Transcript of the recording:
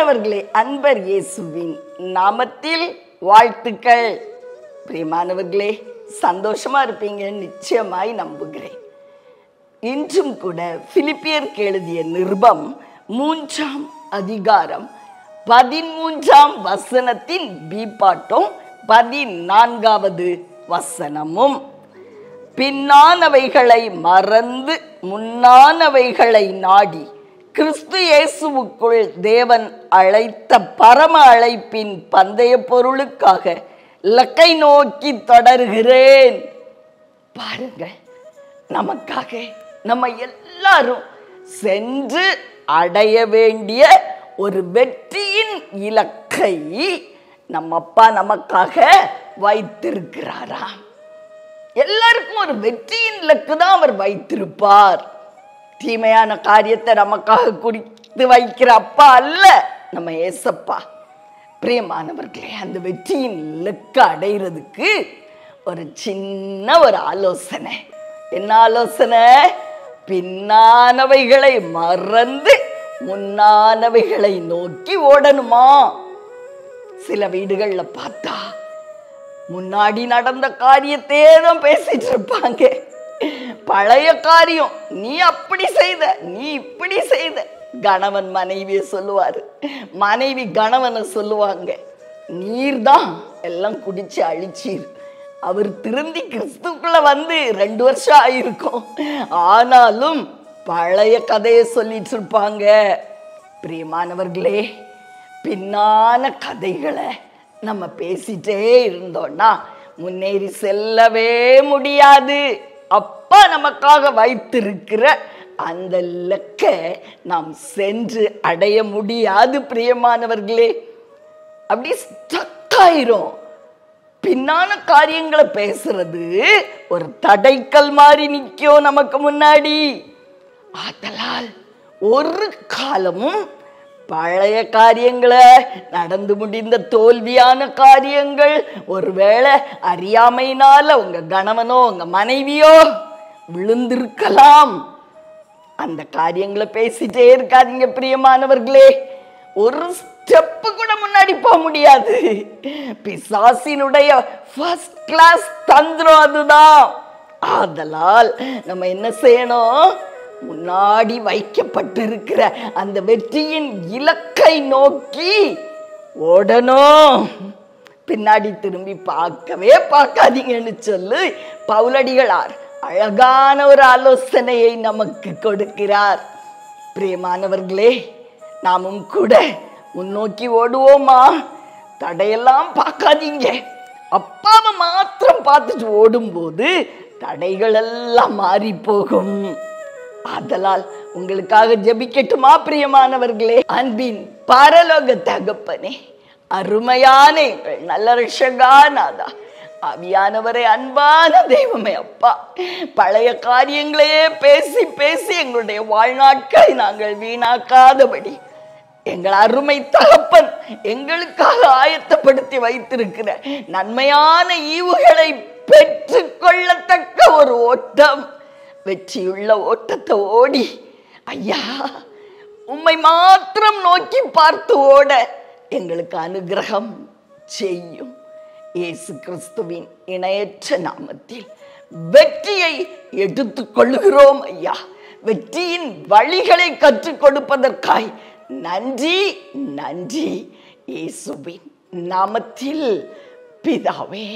பிரியமானவர்களே, அன்பர் இயேசுவின் நாமத்தில் வாழ்த்துக்கள். பிரியமானவர்களே, சந்தோஷமா இருப்பீங்கன்னு நிச்சயமாய் நம்புகிறேன். இன்றும் கூட பிலிப்பியருக்கு எழுதிய நிருபம் 3ஆம் அதிகாரம் 13ஆம் வசனத்தின் பீபாட்டும் 14வது வசனமும், பின்னானவைகளை மறந்து முன்னானவைகளை நாடி கிறிஸ்து இயேசுவுக்குள் தேவன் அழைத்த பரம அழைப்பின் பந்தய பொருளுக்காக இலக்கை நோக்கி தொடர்கிறேன். பாருங்க, நமக்காக நம்ம எல்லாரும் சென்று அடைய வேண்டிய ஒரு வெற்றியின் இலக்கை நம்ம அப்பா நமக்காக வைத்திருக்கிறாராம். எல்லாருக்கும் ஒரு வெற்றியின் இலக்கு தான் அவர் வைத்திருப்பார். தீமையான காரியத்தை நமக்காக குறித்து வைக்கிற அப்பா அல்ல நம்ம ஏசப்பா. பிரியமானவர்களே, அந்த வெற்றியின் இலக்கு அடைகிறதுக்கு ஒரு சின்ன ஒரு ஆலோசனை. என்ன ஆலோசனை? பின்னானவைகளை மறந்து முன்னானவைகளை நோக்கி ஓடணுமா? சில வீடுகள்ல பார்த்தா முன்னாடி நடந்த காரியத்தையே தான் பேசிட்டு இருப்பாங்க. பழைய காரியம், நீ அப்படி செய்த, நீ இப்படி செய்த. கணவன் மனைவியை சொல்லுவாரு, மனைவி கணவனை சொல்லுவாங்க, நீர் தான் எல்லாம் குடிச்சு அழிச்சீர். அவர் திருந்தி கிறிஸ்துக்குள்ள வந்து 2 வருஷம் ஆயிருக்கும், ஆனாலும் பழைய கதையை சொல்லிட்டு இருப்பாங்க. பிரியமானவர்களே, பின்னான கதைகளை நம்ம பேசிட்டே இருந்தோம்னா முன்னேறி செல்லவே முடியாது. அப்பா நமக்காக வைத்திருக்கிற அந்த இலக்கை நாம் சென்று அடைய முடியாது. பிரியமானவர்களே, அப்படி ஸ்டக் ஆயிரும். பின்னான காரியங்களை பேசுறது ஒரு தடைக்கல் மாதிரி நிற்கும் நமக்கு முன்னாடி. ஆதலால் ஒரு காலமும் பழைய காரியங்களை, நடந்து முடிந்த தோல்வியான காரியங்கள், ஒருவேளை அறியாமையினால உங்க கணவனோ உங்க மனைவியோ விழுந்திருக்கலாம், அந்த காரியங்களை பேசிட்டே இருக்காதீங்க. பிரியமானவர்களே, ஒரு ஸ்டெப்பு கூட முன்னாடி போக முடியாது. பிசாசினுடைய ஃபர்ஸ்ட் கிளாஸ் தந்திரம் அதுதான். ஆதலால் நம்ம என்ன செய்யணும்? முன்னாடி வைக்கப்பட்டிருக்கிற அந்த வெற்றியின் இலக்கை நோக்கி ஓடணும். பின்னாடி திரும்பி பார்க்கவே பார்க்காதீங்கன்னு சொல்லி பவுலடிகளார் அழகான ஒரு ஆலோசனையை நமக்கு கொடுக்கிறார். பிரியமானவர்களே, நாமும் கூட முன்னோக்கி ஓடுவோமா? தடையெல்லாம் பார்க்காதீங்க, அப்பாவை மாத்திரம் பார்த்துட்டு ஓடும்போது தடைகள் எல்லாம் மாறி போகும். ஆதலால் உங்களுக்காக ஜெபிக்கட்டுமா? பிரியமானவர்களே, அன்பின் பரலோக தகப்பனே, அருமையான நல்ல ரட்சகநாதா, ஆவியானவரே, அன்பான தெய்வமே, அப்பா, பழைய காரியங்களையே பேசி பேசி எங்களுடைய வாழ்நாட்களை நாங்கள் வீணாக்காதபடி எங்கள் அருமை தகப்பன் எங்களுக்காக ஆயத்தப்படுத்தி வைத்திருக்கிற நன்மையான ஈவுகளை பெற்று கொள்ளத்தக்க ஒரு ஓட்டம், வெற்றியுள்ள ஓட்டத்தை ஓடி ஐயா உம்மை மாத்திரம் நோக்கி பார்த்து ஓட எங்களுக்கு அனுகிரகம் செய்யும். இயேசு கிறிஸ்துவின் இணையற்ற நாமத்தில் வெற்றியை எடுத்துக் கொள்கிறோம் ஐயா. வெற்றியின் வழிகளை கற்றுக் கொடுப்பதற்காய் நன்றி, நன்றி. இயேசுவின் நாமத்தில் பிதாவே.